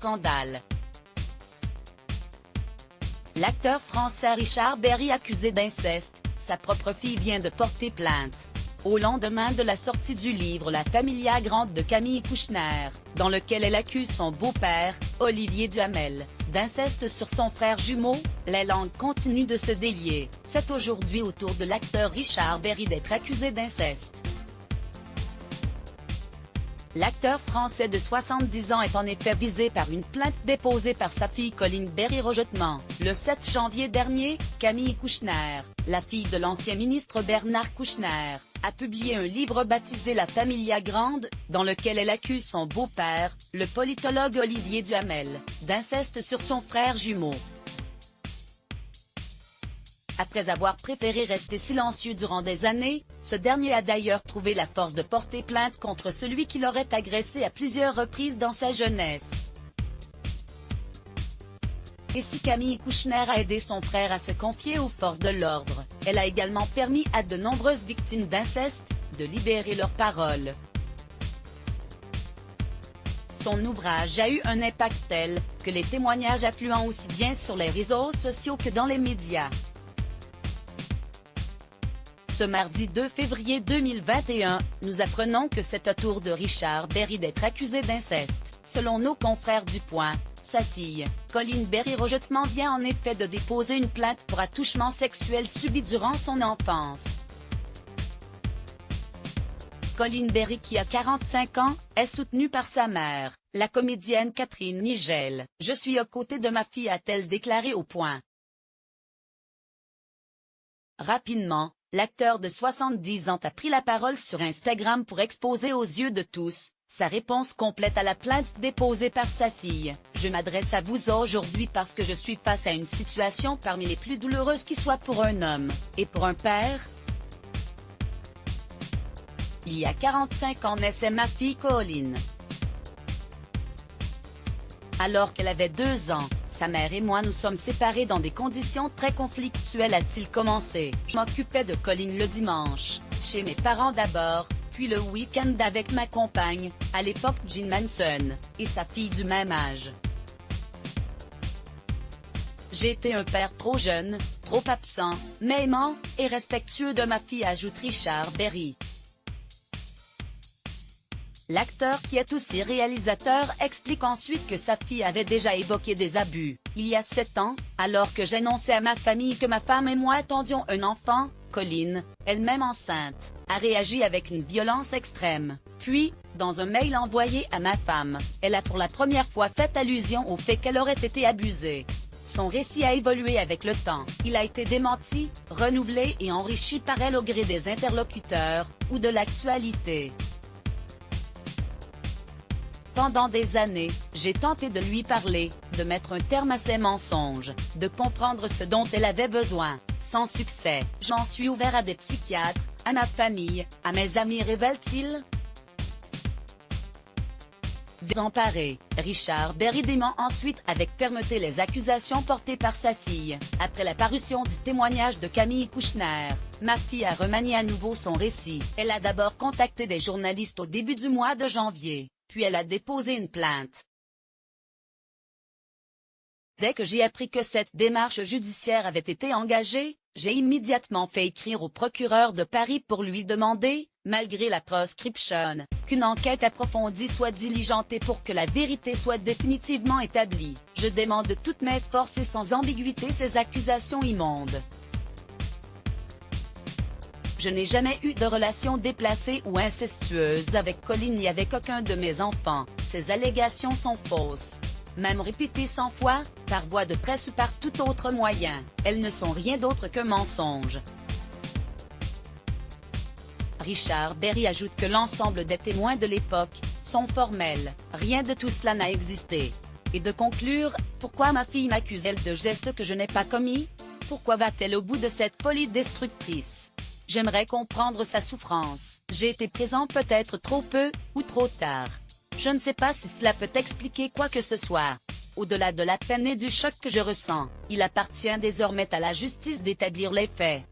scandale. L'acteur français Richard Berry accusé d'inceste, sa propre fille vient de porter plainte. Au lendemain de la sortie du livre La Familia Grande de Camille Kouchner, dans lequel elle accuse son beau-père, Olivier Duhamel, d'inceste sur son frère jumeau, les langues continuent de se délier. C'est aujourd'hui au tour de l'acteur Richard Berry d'être accusé d'inceste. L'acteur français de 70 ans est en effet visé par une plainte déposée par sa fille Colline Berry-Rejettement. Le 7 janvier dernier, Camille Kouchner, la fille de l'ancien ministre Bernard Kouchner, a publié un livre baptisé La Familia Grande, dans lequel elle accuse son beau-père, le politologue Olivier Duhamel, d'inceste sur son frère jumeau. Après avoir préféré rester silencieux durant des années, ce dernier a d'ailleurs trouvé la force de porter plainte contre celui qui l'aurait agressé à plusieurs reprises dans sa jeunesse. Et si Camille Kouchner a aidé son frère à se confier aux forces de l'ordre, elle a également permis à de nombreuses victimes d'inceste de libérer leur parole. Son ouvrage a eu un impact tel que les témoignages affluent aussi bien sur les réseaux sociaux que dans les médias. Ce mardi 2 février 2021, nous apprenons que c'est au tour de Richard Berry d'être accusé d'inceste. Selon nos confrères du Point, sa fille, Colline Berry-Rejettement vient en effet de déposer une plainte pour attouchement sexuel subi durant son enfance. Colline Berry, qui a 45 ans, est soutenue par sa mère, la comédienne Catherine Nigel. « Je suis aux côtés de ma fille », a-t-elle déclaré au Point. Rapidement, l'acteur de 70 ans a pris la parole sur Instagram pour exposer aux yeux de tous sa réponse complète à la plainte déposée par sa fille. « Je m'adresse à vous aujourd'hui parce que je suis face à une situation parmi les plus douloureuses qui soit pour un homme, et pour un père. Il y a 45 ans naissait ma fille Colline. Alors qu'elle avait 2 ans, sa mère et moi nous sommes séparés dans des conditions très conflictuelles, a-t-il commencé. Je m'occupais de Colline le dimanche, chez mes parents d'abord, puis le week-end avec ma compagne, à l'époque Jean Manson, et sa fille du même âge. J'ai été un père trop jeune, trop absent, mais aimant, et respectueux de ma fille, ajoute Richard Berry. L'acteur, qui est aussi réalisateur, explique ensuite que sa fille avait déjà évoqué des abus. Il y a 7 ans, alors que j'annonçais à ma famille que ma femme et moi attendions un enfant, Colline, elle-même enceinte, a réagi avec une violence extrême. Puis, dans un mail envoyé à ma femme, elle a pour la première fois fait allusion au fait qu'elle aurait été abusée. Son récit a évolué avec le temps. Il a été démenti, renouvelé et enrichi par elle au gré des interlocuteurs, ou de l'actualité. Pendant des années, j'ai tenté de lui parler, de mettre un terme à ses mensonges, de comprendre ce dont elle avait besoin, sans succès. J'en suis ouvert à des psychiatres, à ma famille, à mes amis, révèle-t-il. Désemparé, Richard Berry dément ensuite avec fermeté les accusations portées par sa fille. Après la parution du témoignage de Camille Kouchner, ma fille a remanié à nouveau son récit. Elle a d'abord contacté des journalistes au début du mois de janvier. Puis elle a déposé une plainte. Dès que j'ai appris que cette démarche judiciaire avait été engagée, j'ai immédiatement fait écrire au procureur de Paris pour lui demander, malgré la proscription, qu'une enquête approfondie soit diligentée pour que la vérité soit définitivement établie. Je demande de toutes mes forces et sans ambiguïté ces accusations immondes. Je n'ai jamais eu de relation déplacée ou incestueuse avec Colline ni avec aucun de mes enfants. Ces allégations sont fausses. Même répétées 100 fois, par voie de presse ou par tout autre moyen, elles ne sont rien d'autre que mensonges. Richard Berry ajoute que l'ensemble des témoins de l'époque sont formels, rien de tout cela n'a existé. Et de conclure, pourquoi ma fille m'accuse-t-elle de gestes que je n'ai pas commis? Pourquoi va-t-elle au bout de cette folie destructrice? J'aimerais comprendre sa souffrance. J'ai été présent peut-être trop peu, ou trop tard. Je ne sais pas si cela peut expliquer quoi que ce soit. Au-delà de la peine et du choc que je ressens, il appartient désormais à la justice d'établir les faits.